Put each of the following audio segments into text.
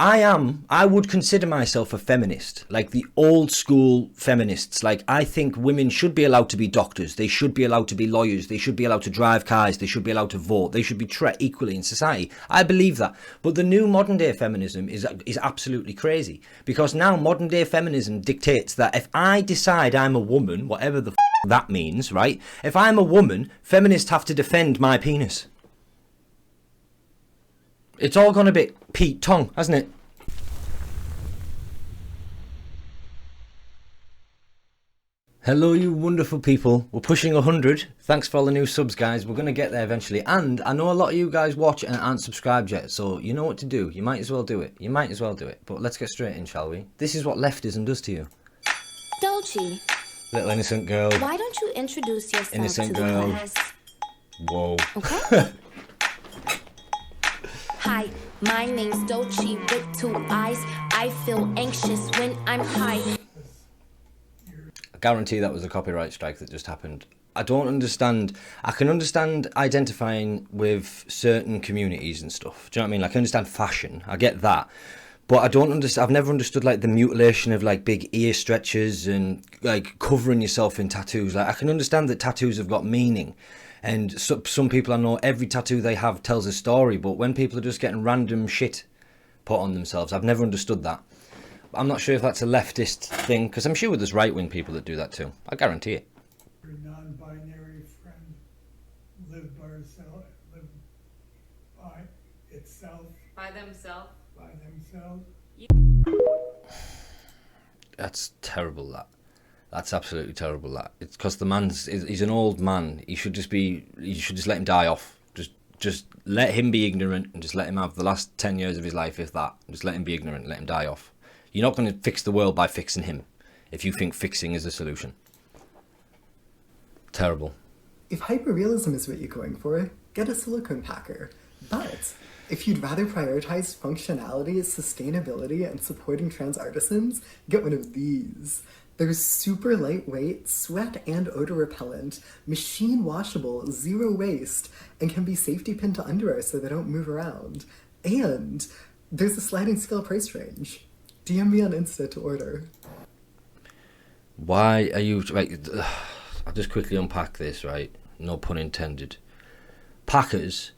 I would consider myself a feminist, like the old school feminists. Like, I think women should be allowed to be doctors, they should be allowed to be lawyers, they should be allowed to drive cars, they should be allowed to vote, they should be treated equally in society. I believe that. But the new modern day feminism is absolutely crazy, because now modern day feminism dictates that if I decide I'm a woman, whatever the that means, right? If I'm a woman, feminists have to defend my penis. It's all gone a bit Pete Tong, hasn't it? Hello, you wonderful people. We're pushing 100. Thanks for all the new subs, guys. We're going to get there eventually. And I know a lot of you guys watch and aren't subscribed yet, so you know what to do. You might as well do it. You might as well do it. But let's get straight in, shall we? This is what leftism does to you. Dolce. Little innocent girl. Why don't you introduce yourself Innocent to girl. the class? Whoa. Okay. Hi, my name's Dolce with 2 eyes. I feel anxious when I'm high. I guarantee that was a copyright strike that just happened. I don't understand. I can understand identifying with certain communities and stuff. Do you know what I mean? Like, I understand fashion. I get that. But I don't understand. I've never understood like the mutilation of like big ear stretches and like covering yourself in tattoos. Like, I can understand that tattoos have got meaning. And some people I know, every tattoo they have tells a story. But when people are just getting random shit put on themselves, I've never understood that. I'm not sure if that's a leftist thing, because I'm sure there's right-wing people that do that too. I guarantee it. Your non-binary friend live by herself, live by itself, By themselves. by themselves. That's terrible, that. That's absolutely terrible, that. It's because the he's an old man. You should just let him die off. Just let him be ignorant and just let him have the last 10 years of his life, if that. Just let him be ignorant, let him die off. You're not going to fix the world by fixing him, if you think fixing is a solution. Terrible. If hyperrealism is what you're going for, get a silicone packer. But if you'd rather prioritize functionality, sustainability, and supporting trans artisans, get one of these. They're super lightweight, sweat and odor repellent, machine washable, zero waste, and can be safety pinned to underwear so they don't move around. And there's a sliding scale price range. DM me on Insta to order. Why are you... Right, I'll just quickly unpack this, right? No pun intended. Packers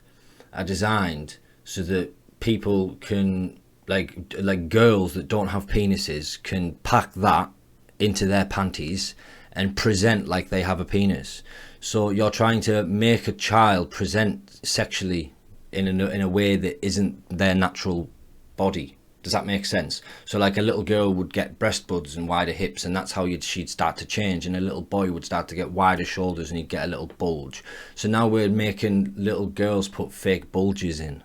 are designed so that people can... Like girls that don't have penises can pack that into their panties and present like they have a penis. So you're trying to make a child present sexually in a way that isn't their natural body. Does that make sense? So like a little girl would get breast buds and wider hips, and that's how she'd start to change, and a little boy would start to get wider shoulders and he'd get a little bulge. So now we're making little girls put fake bulges in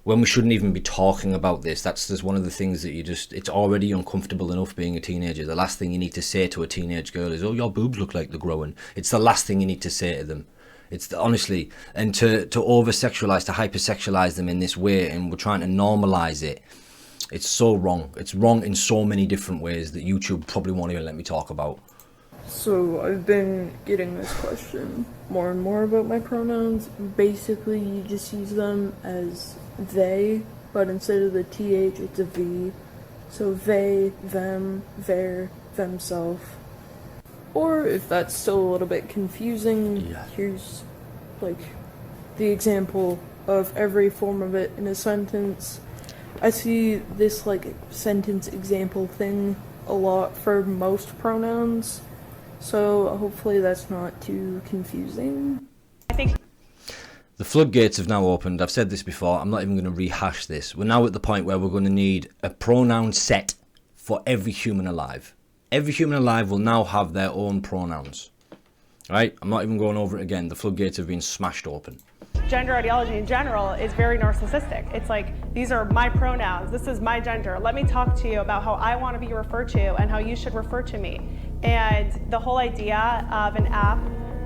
when we shouldn't even be talking about this. That's just one of the things that it's already uncomfortable enough being a teenager. The last thing you need to say to a teenage girl is, oh, your boobs look like they're growing. It's the last thing you need to say to them. Honestly, and to over-sexualize, to hyper-sexualize them in this way, and we're trying to normalize it. It's so wrong. It's wrong in so many different ways that YouTube probably won't even let me talk about. So I've been getting this question more and more about my pronouns. Basically, you just use them as they, but instead of the TH, it's a V. So they, them, their, themself. Or if that's still a little bit confusing, here's like the example of every form of it in a sentence. I see this like sentence example thing a lot for most pronouns, so hopefully that's not too confusing. I think the floodgates have now opened. I've said this before. I'm not even going to rehash this. We're now at the point where we're going to need a pronoun set for every human alive. Every human alive will now have their own pronouns. Right? I'm not even going over it again. The floodgates have been smashed open. gender ideology in general is very narcissistic. It's like, these are my pronouns, this is my gender, let me talk to you about how I want to be referred to and how you should refer to me. And the whole idea of an app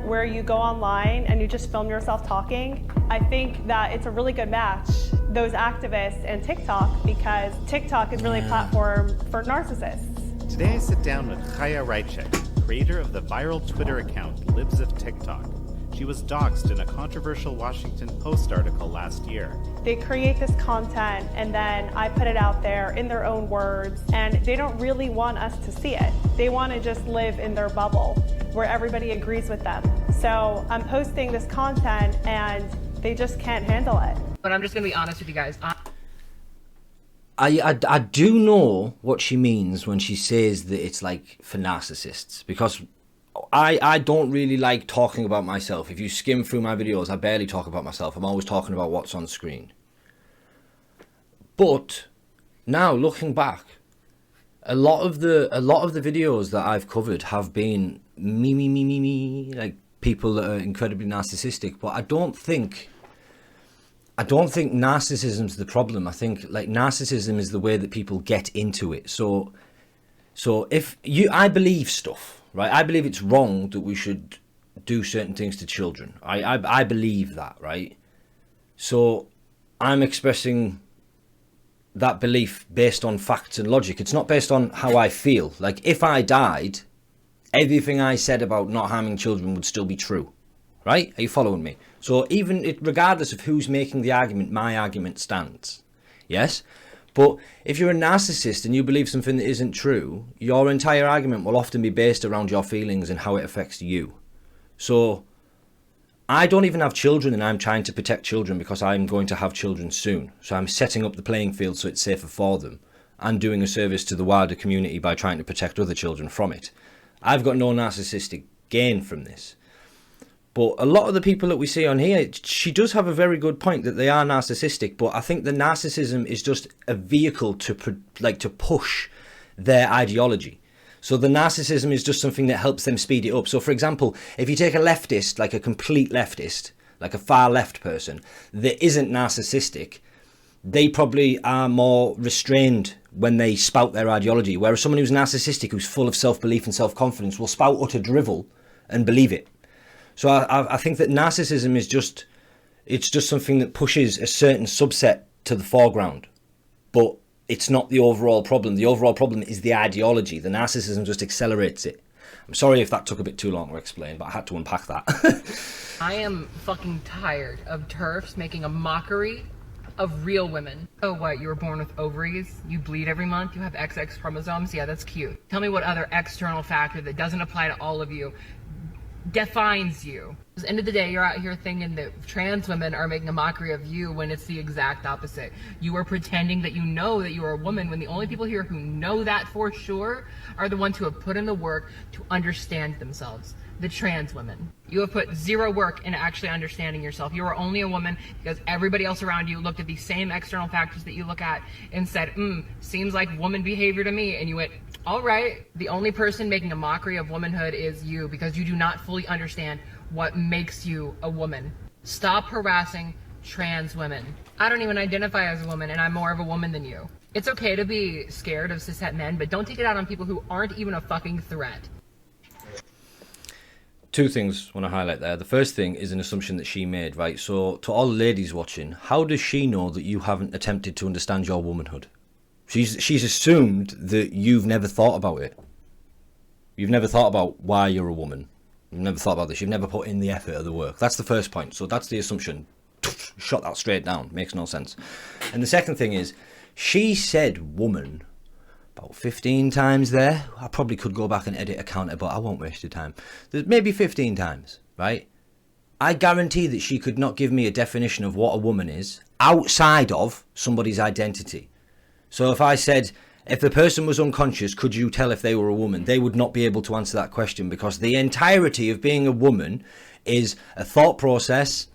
where you go online and you just film yourself talking, I think that it's a really good match, those activists and TikTok, because TikTok is really a platform for narcissists. Today I sit down with Chaya Raichek, creator of the viral Twitter account Libs of TikTok. She was doxxed in a controversial Washington Post article last year. They create this content and then I put it out there in their own words, and they don't really want us to see it. They want to just live in their bubble where everybody agrees with them. So I'm posting this content and they just can't handle it. But I'm just going to be honest with you guys. I do know what she means when she says that it's like for narcissists, because I don't really like talking about myself. If you skim through my videos, I barely talk about myself. I'm always talking about what's on screen. But now looking back, a lot of the videos that I've covered have been me, like people that are incredibly narcissistic. But I don't think narcissism's the problem. I think like narcissism is the way that people get into it. So if I believe stuff, right? I believe it's wrong that we should do certain things to children. I believe that, right? So I'm expressing that belief based on facts and logic. It's not based on how I feel. Like if I died, everything I said about not harming children would still be true, right? Are you following me? So regardless of who's making the argument, my argument stands. Yes? But if you're a narcissist and you believe something that isn't true, your entire argument will often be based around your feelings and how it affects you. So I don't even have children, and I'm trying to protect children because I'm going to have children soon. So I'm setting up the playing field so it's safer for them and doing a service to the wider community by trying to protect other children from it. I've got no narcissistic gain from this. But a lot of the people that we see on here, she does have a very good point that they are narcissistic, but I think the narcissism is just a vehicle to push their ideology. So the narcissism is just something that helps them speed it up. So for example, if you take a leftist, like a complete leftist, like a far left person that isn't narcissistic, they probably are more restrained when they spout their ideology. Whereas someone who's narcissistic, who's full of self-belief and self-confidence, will spout utter drivel and believe it. So I think that narcissism is just something that pushes a certain subset to the foreground, but it's not the overall problem. The overall problem is the ideology. The narcissism just accelerates it. I'm sorry if that took a bit too long to explain, but I had to unpack that. I am fucking tired of TERFs making a mockery of real women. Oh, what? You were born with ovaries? You bleed every month? You have XX chromosomes? Yeah, that's cute. Tell me what other external factor that doesn't apply to all of you defines you. At the end of the day, you're out here thinking that trans women are making a mockery of you when it's the exact opposite. You are pretending that you know that you are a woman when the only people here who know that for sure are the ones who have put in the work to understand themselves. The trans women. You have put zero work into actually understanding yourself. You are only a woman because everybody else around you looked at these same external factors that you look at and said, seems like woman behavior to me. And you went, all right. The only person making a mockery of womanhood is you because you do not fully understand what makes you a woman. Stop harassing trans women. I don't even identify as a woman and I'm more of a woman than you. It's okay to be scared of cishet men, but don't take it out on people who aren't even a fucking threat. Two things I want to highlight there. The first thing is an assumption that she made, right? So to all the ladies watching, how does she know that you haven't attempted to understand your womanhood? She's assumed that you've never thought about it. You've never thought about why you're a woman. You've never thought about this. You've never put in the effort of the work. That's the first point. So that's the assumption. Shot that straight down. Makes no sense. And the second thing is, she said woman about 15 times there. I probably could go back and edit a counter, but I won't waste your time. There's maybe 15 times, right? I guarantee that she could not give me a definition of what a woman is outside of somebody's identity. So if I said, if the person was unconscious, could you tell if they were a woman? They would not be able to answer that question because the entirety of being a woman is a thought process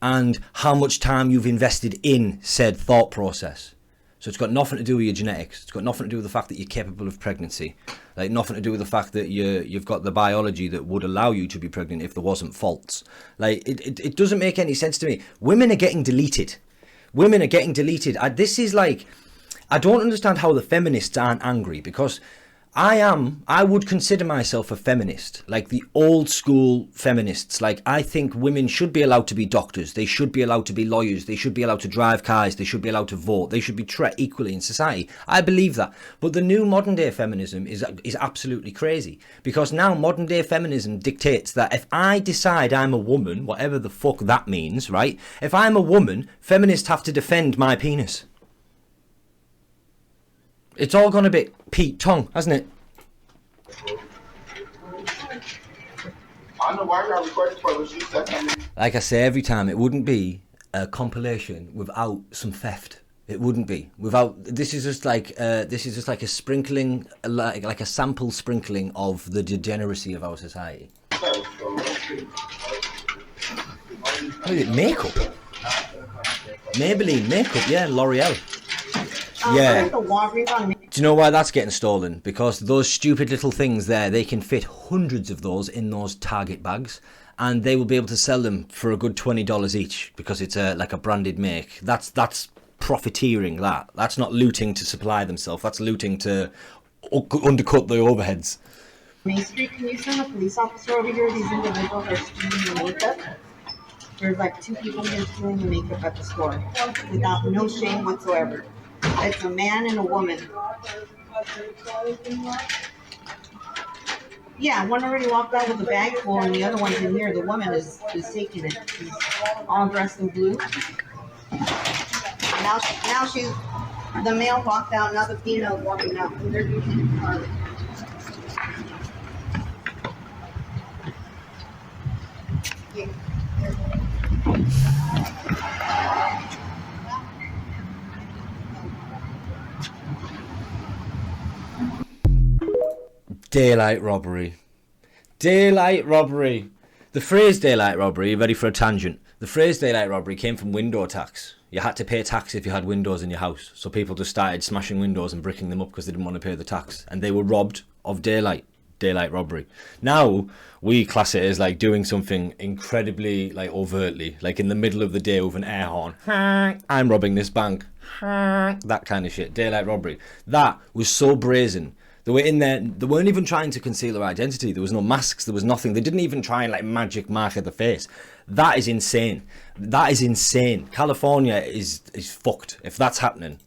and how much time you've invested in said thought process. So it's got nothing to do with your genetics. It's got nothing to do with the fact that you're capable of pregnancy. Like nothing to do with the fact that you've got the biology that would allow you to be pregnant if there wasn't faults. Like it doesn't make any sense to me. Women are getting deleted. Women are getting deleted. This is like, I don't understand how the feminists aren't angry because I would consider myself a feminist, like the old school feminists. Like, I think women should be allowed to be doctors, they should be allowed to be lawyers, they should be allowed to drive cars, they should be allowed to vote, they should be treated equally in society. I believe that. But the new modern day feminism is absolutely crazy, because now modern day feminism dictates that if I decide I'm a woman, whatever the fuck that means, right? If I'm a woman, feminists have to defend my penis. It's all gone a bit Pete Tong, hasn't it? I don't know why y'all recording for what she said. Like I say every time, it wouldn't be a compilation without some theft. It wouldn't be without. This is just like a sprinkling, like a sample sprinkling of the degeneracy of our society. Look at it, makeup. Maybelline makeup, yeah, L'Oreal. Yeah. Do you know why that's getting stolen? Because those stupid little things there, they can fit hundreds of those in those Target bags, and they will be able to sell them for a good $20 each because it's like a branded make. That's profiteering. That's not looting to supply themselves. That's looting to undercut the overheads. Main Street, can you send a police officer over here? These individuals are stealing the makeup. There's like 2 people here stealing the makeup at the store without no shame whatsoever. It's a man and a woman. Yeah, one already walked out with the bag full, and the other one's in here. The woman is taking it. She's all dressed in blue. Now she's, the male walked out, now the female's walking out. And they're using it for Daylight robbery. Daylight robbery. The phrase daylight robbery, you ready for a tangent? The phrase daylight robbery came from window tax. You had to pay tax if you had windows in your house. So people just started smashing windows and bricking them up because they didn't want to pay the tax. And they were robbed of daylight. Daylight robbery. Now, we class it as like doing something incredibly like overtly. Like in the middle of the day with an air horn. I'm robbing this bank. That kind of shit. Daylight robbery. That was so brazen. They were in there, they weren't even trying to conceal their identity. There was no masks, there was nothing. They didn't even try and like magic mark at the face. That is insane. That is insane. California is fucked if that's happening.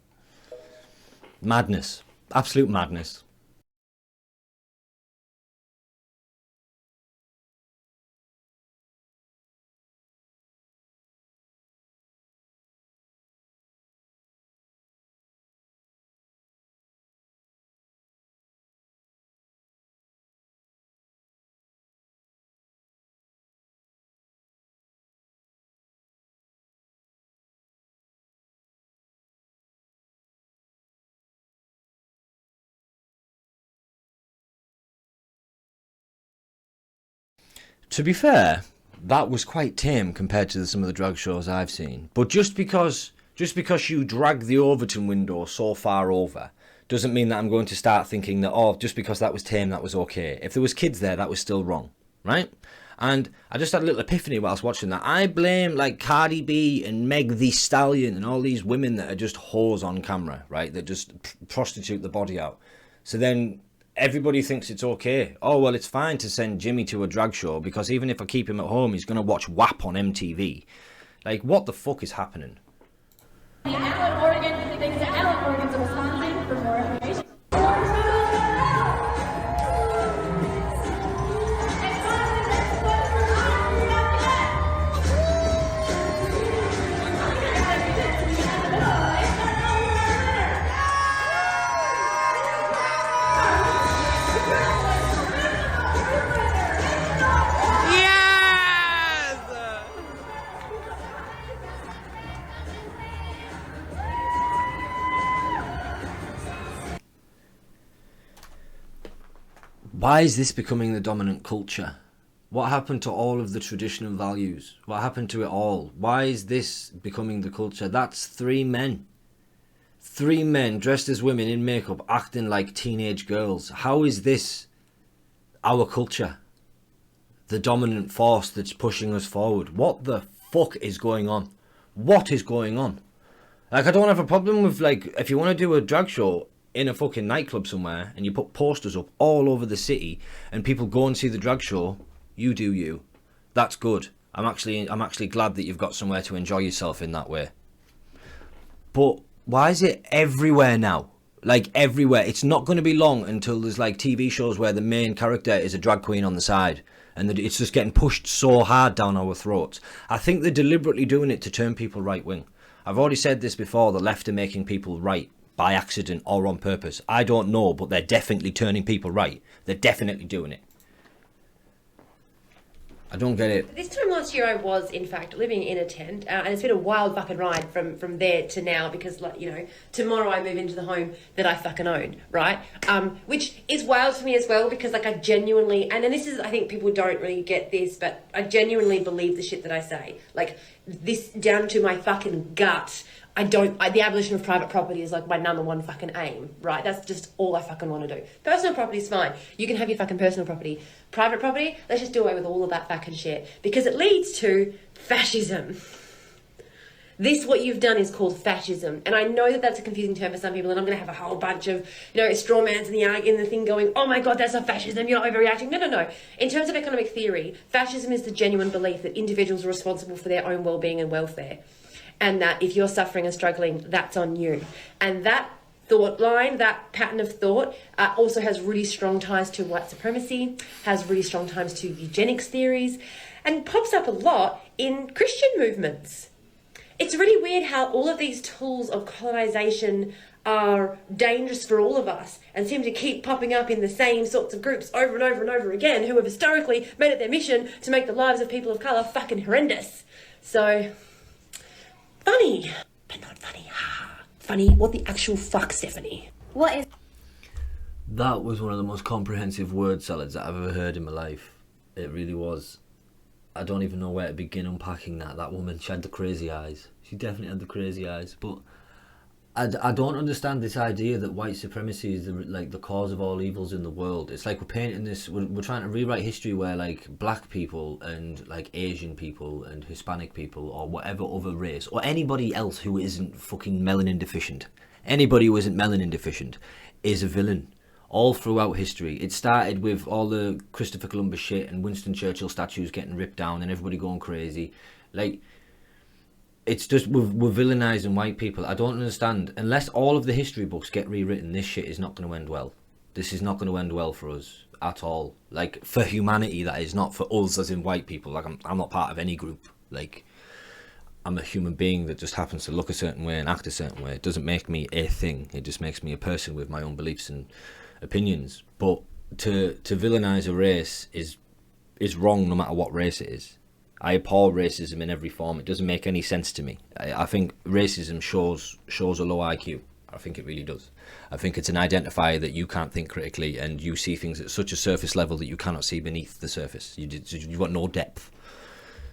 Madness. Absolute madness. To be fair, that was quite tame compared to some of the drag shows I've seen. But just because you drag the Overton window so far over doesn't mean that I'm going to start thinking that, oh, just because that was tame, that was okay. If there was kids there, that was still wrong, right? And I just had a little epiphany whilst watching that. I blame like Cardi B and Meg Thee Stallion and all these women that are just whores on camera, right? That just prostitute the body out. So then everybody thinks it's okay. Oh, well, it's fine to send Jimmy to a drag show because even if I keep him at home, he's going to watch WAP on MTV. Like, what the fuck is happening? Allen, Oregon. Thanks to Allen, Oregon, to Wisconsin for more information. Why is this becoming the dominant culture? What happened to all of the traditional values? What happened to it all? Why is this becoming the culture? That's 3 men. 3 men dressed as women in makeup acting like teenage girls. How is this our culture? The dominant force that's pushing us forward. What the fuck is going on? What is going on? Like, I don't have a problem with, like, if you want to do a drag show, in a fucking nightclub somewhere and you put posters up all over the city and people go and see the drag show, you do you. That's good. I'm actually glad that you've got somewhere to enjoy yourself in that way. But why is it everywhere now? Like everywhere. It's not going to be long until there's like TV shows where the main character is a drag queen on the side. And it's just getting pushed so hard down our throats. I think they're deliberately doing it to turn people right-wing. I've already said this before, the left are making people right by accident or on purpose. I don't know, but they're definitely turning people right. They're definitely doing it. I don't get it. This time last year I was, in fact, living in a tent, and it's been a wild fucking ride from there to now because, like, you know, tomorrow I move into the home that I fucking own, right? Which is wild for me as well because, like, I genuinely, and this is, I think people don't really get this, but I genuinely believe the shit that I say. Like, this down to my fucking gut. The abolition of private property is like my number one fucking aim, right? That's just all I fucking want to do. Personal property is fine. You can have your fucking personal property. Private property, let's just do away with all of that fucking shit because it leads to fascism. What you've done is called fascism. And I know that that's a confusing term for some people and I'm going to have a whole bunch of, you know, straw mans in the thing going, oh my God, that's not fascism, you're not overreacting. No. In terms of economic theory, fascism is the genuine belief that individuals are responsible for their own well-being and welfare. And that if you're suffering and struggling, that's on you. And that thought line, that pattern of thought, also has really strong ties to white supremacy, has really strong ties to eugenics theories, and pops up a lot in Christian movements. It's really weird how all of these tools of colonization are dangerous for all of us and seem to keep popping up in the same sorts of groups over and over and over again who have historically made it their mission to make the lives of people of colour fucking horrendous. So... funny, but not funny. Funny, what the actual fuck, Stephanie? What is... That was one of the most comprehensive word salads that I've ever heard in my life. It really was. I don't even know where to begin unpacking that. That woman, she had the crazy eyes. She definitely had the crazy eyes. But I don't understand this idea that white supremacy is the cause of all evils in the world. It's like we're painting this, we're trying to rewrite history where like black people and like Asian people and Hispanic people or whatever other race or anybody else who isn't fucking melanin deficient, anybody who isn't melanin deficient is a villain all throughout history. It started with all the Christopher Columbus shit and Winston Churchill statues getting ripped down and everybody going crazy. Like, it's just, we're villainising white people. I don't understand. Unless all of the history books get rewritten, this shit is not going to end well. This is not going to end well for us at all. Like, for humanity, that is, not for us as in white people. Like, I'm not part of any group. Like, I'm a human being that just happens to look a certain way and act a certain way. It doesn't make me a thing. It just makes me a person with my own beliefs and opinions. But to villainise a race is wrong no matter what race it is. I abhor racism in every form. It doesn't make any sense to me. I think racism shows a low IQ. I think it really does. I think it's an identifier that you can't think critically and you see things at such a surface level that you cannot see beneath the surface. You've got no depth.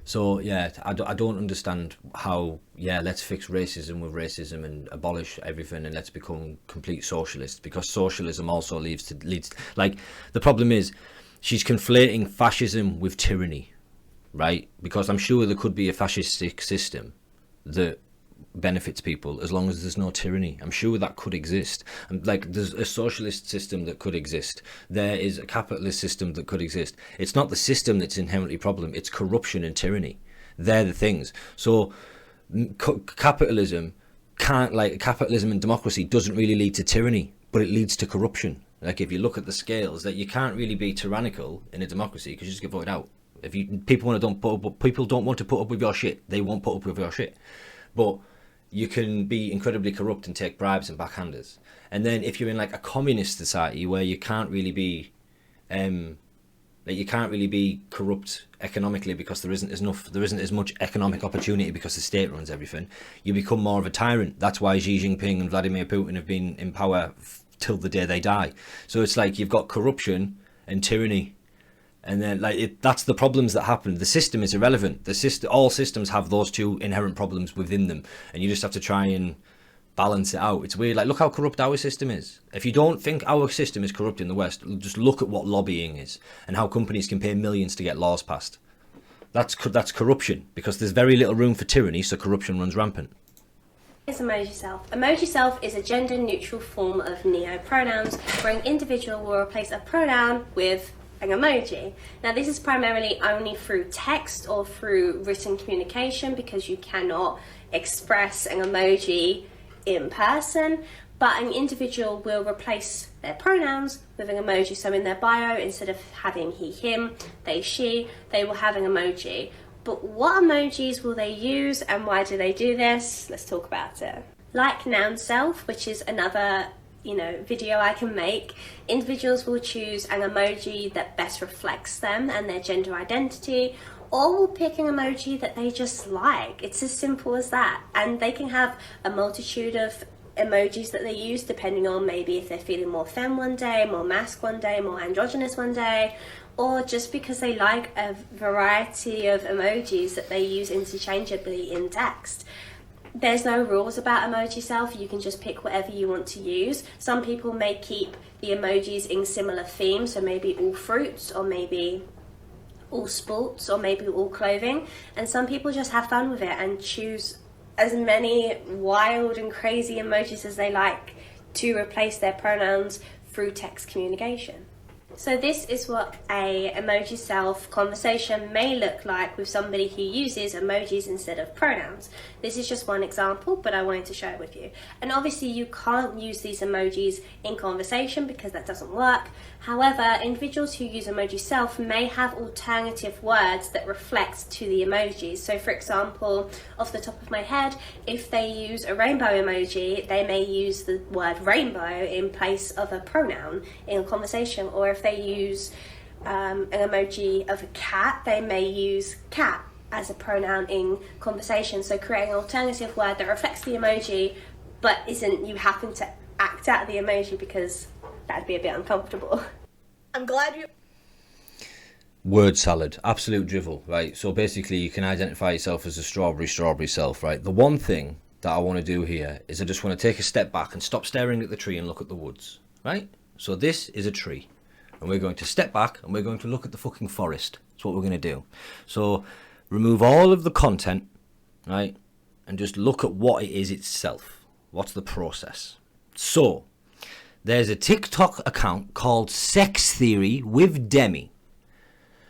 So, yeah, I don't understand how, let's fix racism with racism and abolish everything and let's become complete socialists, because socialism also leads, like, the problem is she's conflating fascism with tyranny. Right? Because I'm sure there could be a fascistic system that benefits people as long as there's no tyranny. I'm sure that could exist. And like, there's a socialist system that could exist. There is a capitalist system that could exist. It's not the system that's inherently problem. It's corruption and tyranny. They're the things. So capitalism and democracy doesn't really lead to tyranny, but it leads to corruption. Like, if you look at the scales, that you can't really be tyrannical in a democracy because you just get voted out. If people don't want to put up with your shit, they won't put up with your shit. But you can be incredibly corrupt and take bribes and backhanders. And then if you're in like a communist society where you can't really be, corrupt economically because there isn't as much economic opportunity because the state runs everything, you become more of a tyrant. That's why Xi Jinping and Vladimir Putin have been in power till the day they die. So it's like you've got corruption and tyranny. And then, that's the problems that happen. The system is irrelevant. All systems have those two inherent problems within them, and you just have to try and balance it out. It's weird. Like, look how corrupt our system is. If you don't think our system is corrupt in the West, just look at what lobbying is and how companies can pay millions to get laws passed. That's corruption, because there's very little room for tyranny, so corruption runs rampant. Is emoji self. Emoji self is a gender neutral form of neo-pronouns where an individual will replace a pronoun with an emoji. Now this is primarily only through text or through written communication because you cannot express an emoji in person, but an individual will replace their pronouns with an emoji. So in their bio, instead of having he, him, they, she, they will have an emoji. But what emojis will they use and why do they do this? Let's talk about it. Like noun self, which is another video I can make, individuals will choose an emoji that best reflects them and their gender identity, or will pick an emoji that they just like. It's as simple as that. And they can have a multitude of emojis that they use depending on maybe if they're feeling more femme one day, more masc one day, more androgynous one day, or just because they like a variety of emojis that they use interchangeably in text. There's no rules about emoji self, you can just pick whatever you want to use. Some people may keep the emojis in similar themes, so maybe all fruits, or maybe all sports, or maybe all clothing, and some people just have fun with it and choose as many wild and crazy emojis as they like to replace their pronouns through text communication. So this is what a emoji self conversation may look like with somebody who uses emojis instead of pronouns. This is just one example, but I wanted to share it with you. And obviously you can't use these emojis in conversation because that doesn't work. However, individuals who use emoji self may have alternative words that reflect to the emojis. So for example, off the top of my head, if they use a rainbow emoji, they may use the word rainbow in place of a pronoun in a conversation, or if they use an emoji of a cat, they may use cat as a pronoun in conversation. So creating an alternative word that reflects the emoji but isn't you happen to act out the emoji, because that'd be a bit uncomfortable. I'm glad you... Word salad, absolute drivel, right? So basically you can identify yourself as a strawberry self, right? The one thing that I want to do here is I just want to take a step back and stop staring at the tree and look at the woods, right? So this is a tree. And we're going to step back and we're going to look at the fucking forest. That's what we're going to do. So remove all of the content, right? And just look at what it is itself. What's the process? So there's a TikTok account called Sex Theory with Demi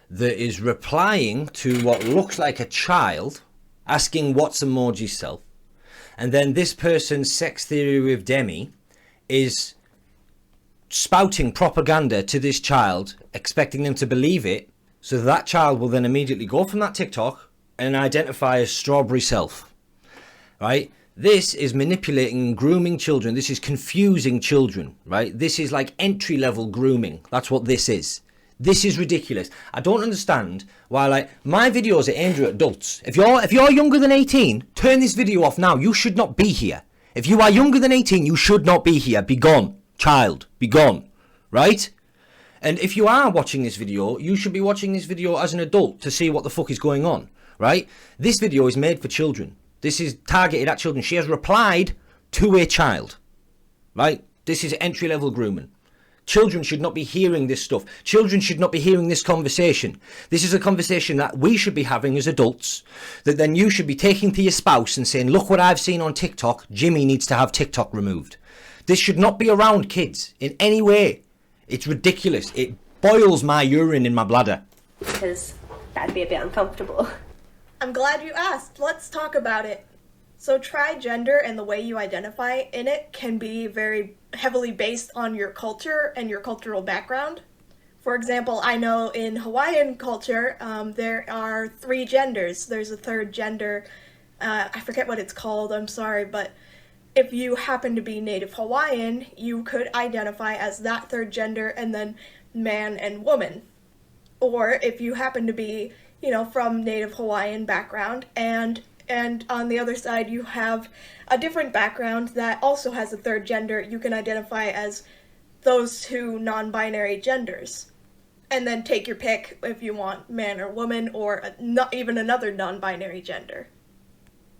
that is replying to what looks like a child asking what's emoji self. And then this person, Sex Theory with Demi, is spouting propaganda to this child, expecting them to believe it, so that child will then immediately go from that TikTok and identify as strawberry self, right? This is manipulating and grooming children. This is confusing children, right? This is like entry-level grooming. That's what this is. This is ridiculous. I don't understand why, like, my videos are aimed at adults. If you're younger than 18, turn this video off now. You should not be here. If you are younger than 18, you should not be here. Be gone. Child, be gone, right? And if you are watching this video, you should be watching this video as an adult to see what the fuck is going on, right? This video is made for children. This is targeted at children. She has replied to a child, right? This is entry-level grooming. Children should not be hearing this stuff. Children should not be hearing this conversation. This is a conversation that we should be having as adults, that then you should be taking to your spouse and saying, look what I've seen on TikTok. Jimmy needs to have TikTok removed. This should not be around kids in any way. It's ridiculous. It boils my urine in my bladder. Because that'd be a bit uncomfortable. I'm glad you asked. Let's talk about it. So tri-gender and the way you identify in it can be very heavily based on your culture and your cultural background. For example, I know in Hawaiian culture, there are 3 genders. There's a third gender. I forget what it's called, I'm sorry, but if you happen to be Native Hawaiian, you could identify as that third gender and then man and woman. Or if you happen to be, from Native Hawaiian background and on the other side you have a different background that also has a third gender, you can identify as those 2 non-binary genders. And then take your pick if you want man or woman or not even another non-binary gender.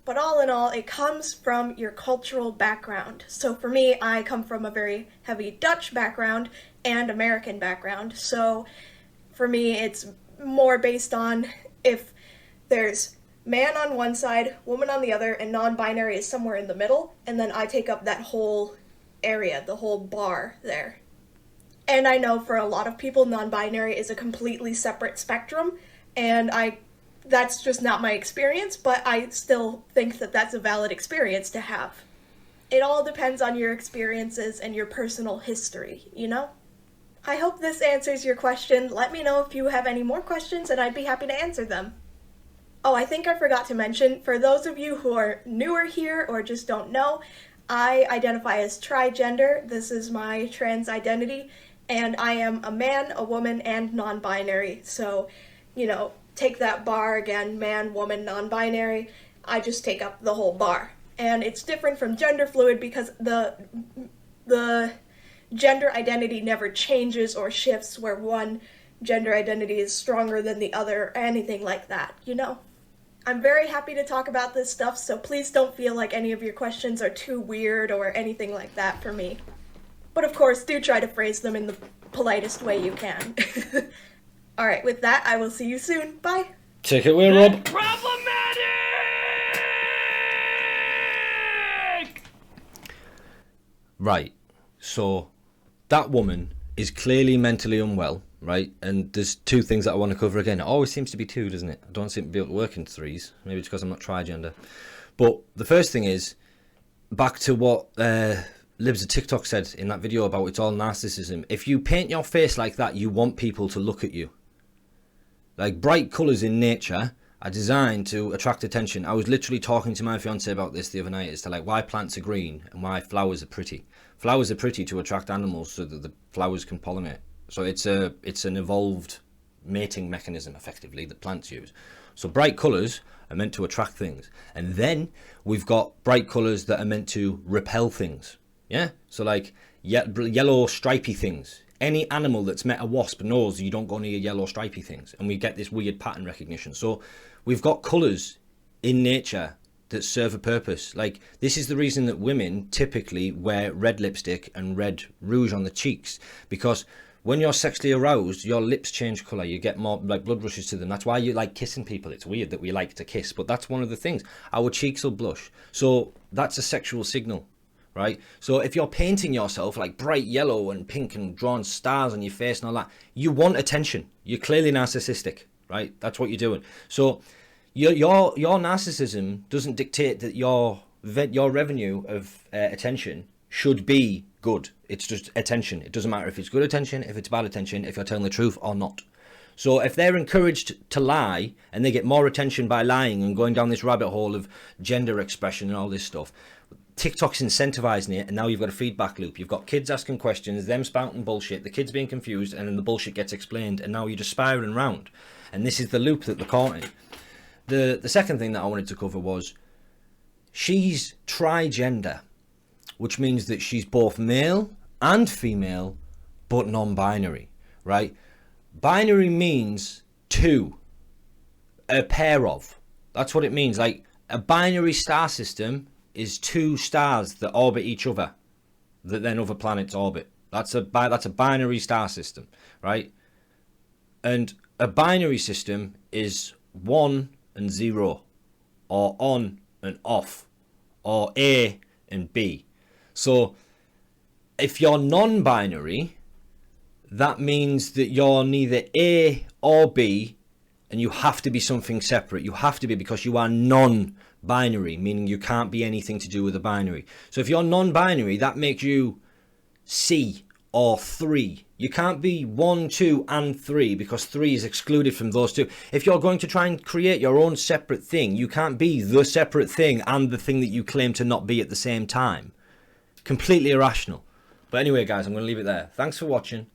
But all in all, it comes from your cultural background. So for me, I come from a very heavy Dutch background and American background. So for me, it's more based on if there's man on one side, woman on the other, and non-binary is somewhere in the middle, and then I take up that whole area, the whole bar there. And I know for a lot of people, non-binary is a completely separate spectrum, and that's just not my experience, but I still think that that's a valid experience to have. It all depends on your experiences and your personal history, you know? I hope this answers your question. Let me know if you have any more questions, and I'd be happy to answer them. Oh, I think I forgot to mention, for those of you who are newer here or just don't know, I identify as trigender. This is my trans identity, and I am a man, a woman, and non-binary. So, you know, take that bar again, man, woman, non-binary. I just take up the whole bar. And it's different from gender fluid because the gender identity never changes or shifts where one gender identity is stronger than the other or anything like that, you know? I'm very happy to talk about this stuff, so please don't feel like any of your questions are too weird or anything like that for me. But of course, do try to phrase them in the politest way you can. Alright, with that, I will see you soon. Bye! Take it away, Rob. Right, so that woman is clearly mentally unwell, right? And there's two things that I want to cover again. It always seems to be two, doesn't it? I don't seem to be able to work in threes. Maybe it's because I'm not trigender. But the first thing is, back to what Libs of TikTok said in that video about it's all narcissism. If you paint your face like that, you want people to look at you. Like, bright colours in nature are designed to attract attention. I was literally talking to my fiance about this the other night as to like why plants are green and why flowers are pretty. Flowers are pretty to attract animals so that the flowers can pollinate. So it's an evolved mating mechanism effectively that plants use. So bright colours are meant to attract things. And then we've got bright colours that are meant to repel things. Yeah? So like yellow stripy things. Any animal that's met a wasp knows you don't go near yellow stripy things. And we get this weird pattern recognition. So we've got colours in nature that serve a purpose. Like, this is the reason that women typically wear red lipstick and red rouge on the cheeks. Because when you're sexually aroused, your lips change colour. You get more like blood rushes to them. That's why you like kissing people. It's weird that we like to kiss, but that's one of the things. Our cheeks will blush. So that's a sexual signal. Right? So if you're painting yourself like bright yellow and pink and drawing stars on your face and all that, you want attention. You're clearly narcissistic, right? That's what you're doing. So your narcissism doesn't dictate that your revenue of attention should be good. It's just attention. It doesn't matter if it's good attention, if it's bad attention, if you're telling the truth or not. So if they're encouraged to lie and they get more attention by lying and going down this rabbit hole of gender expression and all this stuff, TikTok's incentivizing it, and now you've got a feedback loop. You've got kids asking questions, them spouting bullshit, the kids being confused, and then the bullshit gets explained, and now you're just spiraling round. And this is the loop that they're caught in. The second thing that I wanted to cover was she's trigender, which means that she's both male and female, but non-binary, right? Binary means two, a pair of. That's what it means. Like, a binary star system is two stars that orbit each other, that then other planets orbit. That's a binary star system, right? And a binary system is 1 and 0, or on and off, or A and B. So if you're non-binary, that means that you're neither A or B, and you have to be something separate. You have to be, because you are non-binary, meaning you can't be anything to do with a binary. So if you're non-binary, that makes you C or 3. You can't be 1, 2 and 3, because 3 is excluded from those two. If you're going to try and create your own separate thing, you can't be the separate thing and the thing that you claim to not be at the same time. Completely irrational. But anyway, guys, I'm going to leave it there. Thanks for watching.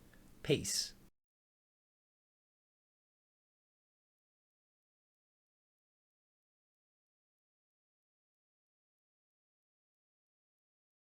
Peace.